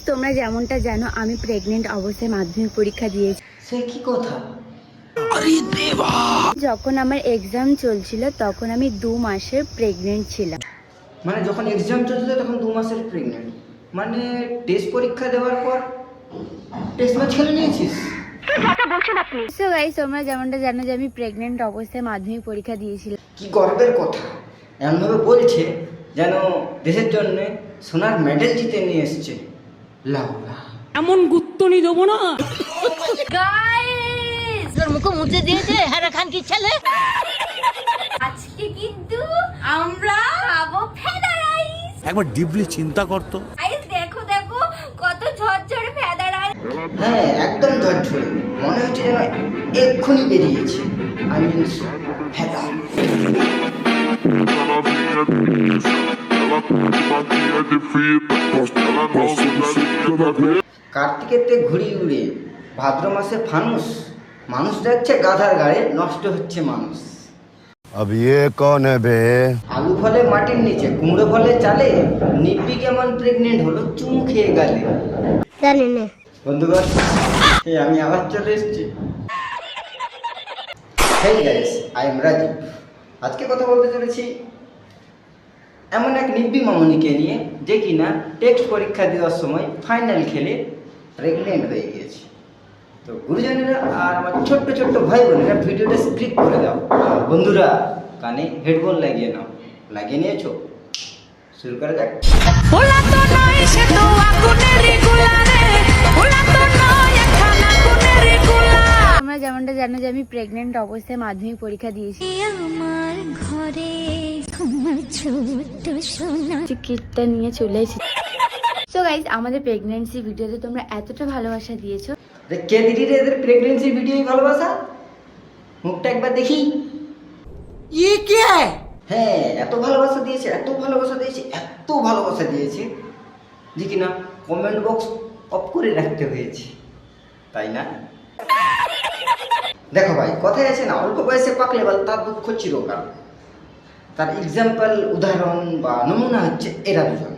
তোমরা যেমনটা জানো আমি প্রেগনেন্ট অবস্থায় মাধ্যমিক পরীক্ষা দিয়েছি। সে কি কথা? যখন আমার এক্সাম চলছিল তখন আমি 2 মাসের প্রেগনেন্ট ছিলাম। মানে যখন এক্সাম চলছিল তখন 2 মাসের প্রেগনেন্ট, মানে টেস্ট পরীক্ষা দেওয়ার পর টেস্ট ম্যাচ খেলে নিয়েছিস? সো গাইস, তোমরা যেমনটা জানো যে আমি প্রেগনেন্ট অবস্থায় মাধ্যমিক পরীক্ষা দিয়েছিলাম। কি গর্বের কথা! এমনভাবে বলছে যেন দেশের জন্য সোনার মেডেল জিতে নিয়ে এসছে। লাউরা এমন গুত্তনি দেবো না। গাইস, তোর মুখে মুছে দিয়েছে হ্যাঁ খান কি ছেলে। আজকে কিন্তু আমরা খাবো ফেদা রাইস। একবার ডিপলি চিন্তা করতো। গাইস দেখো দেখো কত ঝরঝরে ফেদা রাইস। হ্যাঁ, একদম ঝরঝরে, মনে হচ্ছে যেন এক্ষুনি বেরিয়েছে। I mean ফেদা। কার্তিকেতে ঘুড়ি উড়ে ভাদ্র মাসে ফানুস, মানুষ যাচ্ছে গাধার গায়ে, নষ্ট হচ্ছে মানুষ। अब ये कौन है बे? আলু ফলে মাটির নিচে, কুমড়ো ফলে চালে, নিব্বি কেমন প্রেগনেন্ট হলো চুমু খেয়ে গেলে। জানি না বন্ধুগণ, আমি আবার চলে এসেছি। Hey guys, I am Rajiv. আজকে কথা বলতে চলেছি এমন এক নিব্বি মামনিকে নিয়ে, যে কিনা টেস্ট পরীক্ষা দেওয়ার সময় ফাইনাল খেলে প্রেগনেন্ট হয়ে গিয়েছে। তো গুরুজনেরা আর আমার ছোট্ট ছোট্ট ভাই বোনেরা ভিডিওটা স্ক্রিপ করে দাও। আর বন্ধুরা কানে হেডফোন লাগিয়ে নাও। লাগিয়ে নিয়েছো? শুরু করা যাক। তোমরা যেমনটা জানো যে আমি প্রেগনেন্ট অবস্থায় মাধ্যমিক পরীক্ষা দিয়েছি। আমার ঘরে তোমার ছোট্ট সোনা কিটটা নিয়ে চলে এসেছি। সো গাইস, আমাদের প্রেগন্যান্সি ভিডিওতে তোমরা এতটা ভালোবাসা দিয়েছো। কে দিদি রে এদের প্রেগনেন্সি ভিডিওই ভালোবাসা? মুখটা একবার দেখি। হ্যাঁ, এত ভালোবাসা দিয়েছে, এত ভালোবাসা দিয়েছে, এত ভালোবাসা দিয়েছে যে কিনা কমেন্ট বক্স অফ করে রাখতে হয়েছে, তাই না? দেখো ভাই, কথায় আছে না, অল্প বয়সে পাকলে বল তার দুঃখ চিরকাল। তার এক্সাম্পল, উদাহরণ বা নমুনা হচ্ছে এরা দুজন।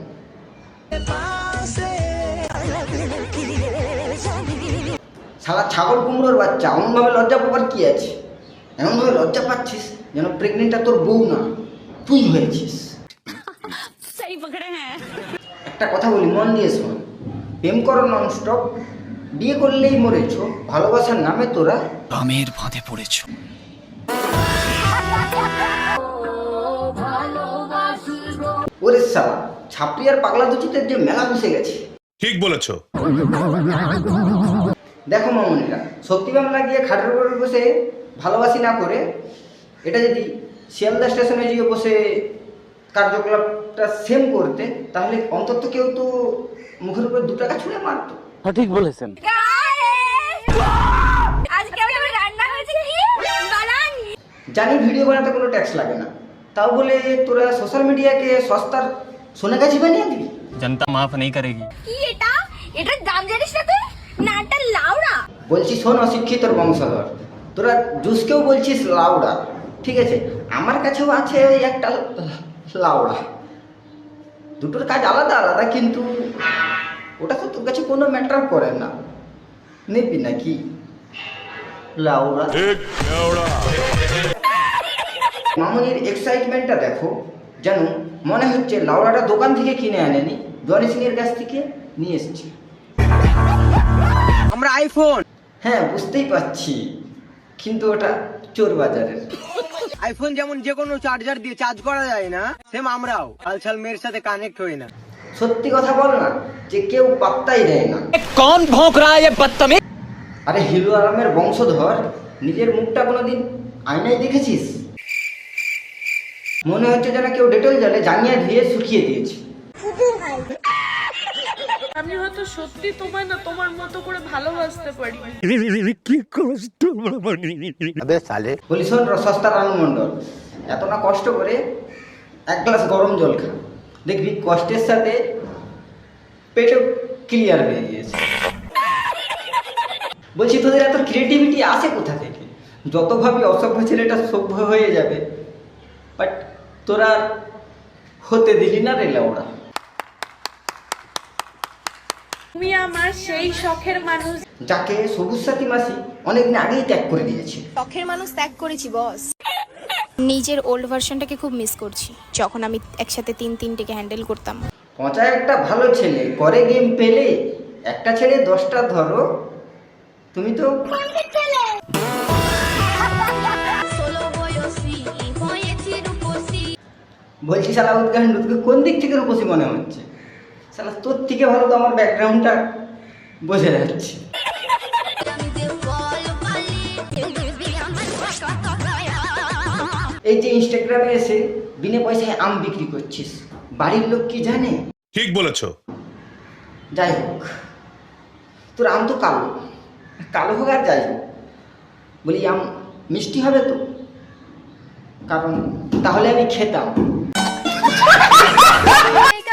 শালা ছাগল কুমড়োর বাচ্চা, এমনভাবে লজ্জা পাবার কি আছে? এমনভাবে লজ্জা পাচ্ছিস যেন প্রেগনেন্টটা তোর বউ না, তুই হয়েছিস। একটা কথা বলি, মন দিয়ে শোন। প্রেম করো ননস্টপ, বিয়ে করলেই মরেছো, ভালোবাসার নামে তোরা কামের ফাঁদে পড়েছো। ওরে শালা, ছাপড়ি আর পাগলা দুচিতের যে মেলা মিশে গেছে। ঠিক বলেছো। দেখো মামনিরা, সত্যি বাংলা গিয়ে খাটের উপরে বসে ভালোবাসি না করে, এটা যদি শিয়ালদা স্টেশনে গিয়ে বসে কার্যকলাপটা সেম করতে, তাহলে অন্তত কেউ তো মুখের উপর 2 টাকা ছুঁড়ে মারতো। ঠিক বলেছেন। আজকে আমি রান্না করেছি কি বানানি। জানি ভিডিও বানাতে কোনো ট্যাক্স লাগে না, তাও বলে তোরা সোশ্যাল মিডিয়াকে সস্তার সোনাগাছি বানিয়ে দিবি। जनता माफ नहीं करेगी। কি এটা? এটার দাম জানিস না তুই? না, এটা লাউড়া। বলছি শোন অশিক্ষিতর বংশধর, তোরা জুসকেও বলছিস লাউড়া, ঠিক আছে? আমার কাছেও আছে ওই একটা লাউড়া। দুটোর কাজ আলাদা আলাদা, কিন্তু ওটা তো তোর কাছে কোনো ম্যাটার করে না। নিবি নাকি লাউড়া? মামনির এক্সাইটমেন্টটা দেখো, যেন মনে হচ্ছে লাউড়াটা দোকান থেকে কিনে আনেনি, জনি সিং এর কাছ থেকে নিয়ে এসেছি। আমরা আইফোন। হ্যাঁ, বুঝতেই পারছি, কিন্তু ওটা চোর বাজারের। আইফোন যেমন যে কোনো চার্জার দিয়ে চার্জ করা যায় না, সেম আমরাও কালচাল মেয়ের সাথে কানেক্ট হই না। সত্যি কথা বল না, যে কেউ পাত্তাই দেয় না। कौन भौंक रहा है ये बदतमीज? আরে হিরো আলমের বংশধর, নিজের মুখটা কোনোদিন আয়নায় দেখেছিস? মনে হচ্ছে যেন কেউ ডেটল জলে জানিয়ে ধুয়ে শুকিয়ে দিয়েছে। আমি হয়তো সত্যি তোমায় না তোমার মতো করে ভালোবাসতে পারি। বলি শোন সস্তা রানু মণ্ডল, এত না কষ্ট করে 1 গ্লাস গরম জল খা, দেখবি কষ্টের সাথে পেটও ক্লিয়ার হয়ে গিয়েছে। বলছি তোদের এত ক্রিয়েটিভিটি আসে কোথা থেকে? যত ভাবি অসভ্য ছেলেটা সভ্য হয়ে যাবে, বাট তোরা হতে দিলি না রে লাউড়া। তুমি আমার সেই শখের মানুষ। যাকে সবুজ সাথী মাসি অনেকদিন আগেই ত্যাগ করে দিয়েছে। শখের মানুষ ত্যাগ করেছি বস। নিজের ওল্ড ভার্সনটাকে খুব মিস করছি, যখন আমি একসাথে তিনটেকে হ্যান্ডেল করতাম। পচা একটা ভালো ছেলে করে গেম পেলে, একটা ছেলে 10টা ধরো, তুমি তো বলছি শালা উদ্গান তোকে কোন দিক থেকে রূপসী মনে হচ্ছে? শালা তোর থেকে ভালো তো আমার ব্যাকগ্রাউন্ডটা বোঝা যাচ্ছে। এই যে ইনস্টাগ্রামে এসে বিনা পয়সায় আম বিক্রি করছিস, বাড়ির লোক কি জানে? ঠিক বলেছো। যাই হোক, তোর আম তো কালো, কালো হোক আর যাই হোক, বলি আম মিষ্টি হবে তো? কারণ তাহলে আমি খেতাম।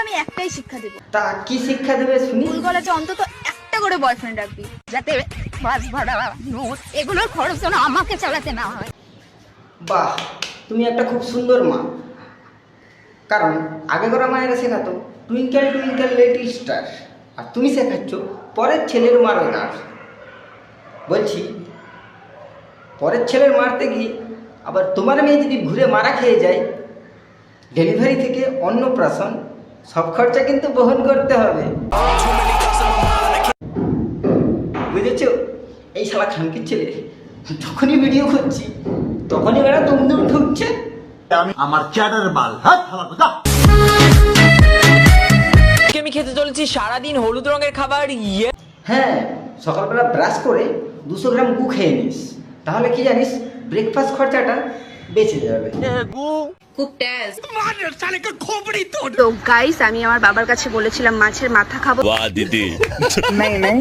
আমি একটাই শিক্ষা দেবো, তা কি শিক্ষা দেবে শুনি? স্কুল কলেজে অন্তত একটা করে বয়ফ্রেন্ড রাখবি, যাতে বাস ভাড়া, নোট এগুলোর খরচ যেন আমাকে চালাতে না হয়। বাহ, তুমি একটা খুব সুন্দর মা। কারণ আগে করা মায়েরা শেখাতো টুইঙ্কেল টুইঙ্কেল লিটল স্টার, আর তুমি শেখাচ্ছ পরের ছেলের মারার। বলছি, পরের ছেলের মারতে গিয়ে আবার তোমার মেয়ে যদি ঘুরে মারা খেয়ে যায়, ডেলিভারি থেকে অন্নপ্রাশন সব খরচা কিন্তু বহন করতে হবে, বুঝেছো? এই শালা খানকির ছেলে যখনই ভিডিও করছি তখনই বেড়া দুমদুম ঢুকছে। আমার চ্যাটার মাল হাত হালা কথা। আমি খেতে চলেছি সারাদিন হলুদ রঙের খাবার। হ্যাঁ, সকালবেলা ব্রাশ করে 200 গ্রাম গু খেয়ে নিস, তাহলে কি জানিস ব্রেকফাস্ট খরচাটা বেঁচে যাবে। তো গাইস, আমি আমার বাবার কাছে বলেছিলাম মাছের মাথা খাবো। वाह दीदी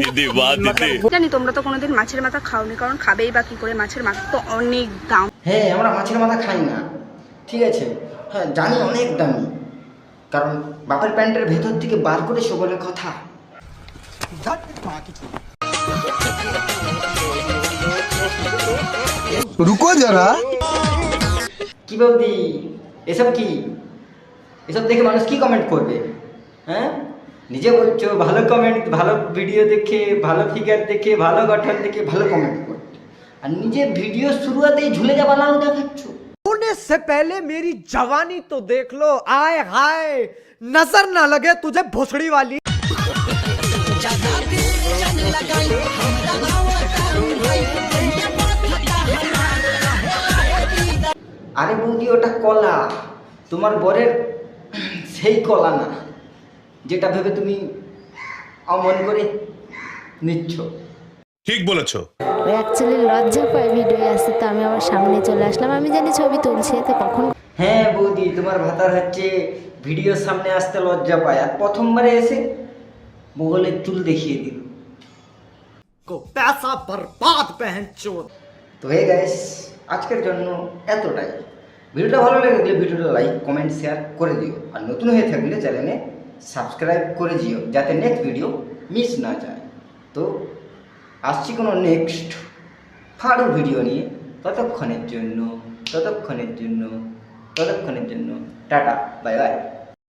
दीदी वाह दीदी। জানি তোমরা তো কোনোদিন মাছের মাথা খাওনি, কারণ খাবেই বা কি করে, মাছের মাথা তো অনেক দাম। হ্যাঁ, আমরা মাছের মাথা খাই না, ঠিক আছে? হ্যাঁ জানি অনেক দামি, কারণ বাপের প্যান্টের ভেতর থেকে বার করে বলে কথা। রুকো যারা। কি বলদি, এসব কি? এসব দেখে মানুষ কি কমেন্ট করবে? হ্যাঁ, নিজে বলছো ভালো কমেন্ট, ভালো ভিডিও দেখে, ভালো ফিগার দেখে, ভালো গঠন দেখে ভালো কমেন্ট করতে, আর নিজে ভিডিও শুরুতেই ঝুলে যাওয়া নাও দেখাচ্ছ। होने से पहले मेरी जवानी तो देख लो, आए हाय नजर ना लगे तुझे भोसड़ी वाली। আরে বৌদি, ওটা কলা, তোমার বরের সেই কলা না যেটা ভেবে তুমি অমন করে নিচ্ছ। ঠিক বলেছো। ও অ্যাকচুয়ালি লজ্জা পায় ভিডিও আসতে, তো আমি আমার সামনে চলে আসলাম। আমি জানি ছবি তুলছে, তো কখন। হ্যাঁ বৌদি, তোমার ভাতার হচ্ছে ভিডিওর সামনে আসতে লজ্জা পায়, আর প্রথমবারে এসে বগলের চুল দেখিয়ে দিল। पैसा बर्बाद पहन चोद। তো হে গাইস, আজকের জন্য এতটাই। ভিডিওটা ভালো লাগলে ভিডিওটা লাইক কমেন্ট শেয়ার করে দিও, আর নতুন হয়ে থাকলে চ্যানেলে সাবস্ক্রাইব করে দিও, যাতে নেক্সট ভিডিও মিস না যায়। তো আসছি কোনো নেক্সট ফাড়ু ভিডিও নিয়ে। ততক্ষণের জন্য টাটা, বাই বাই।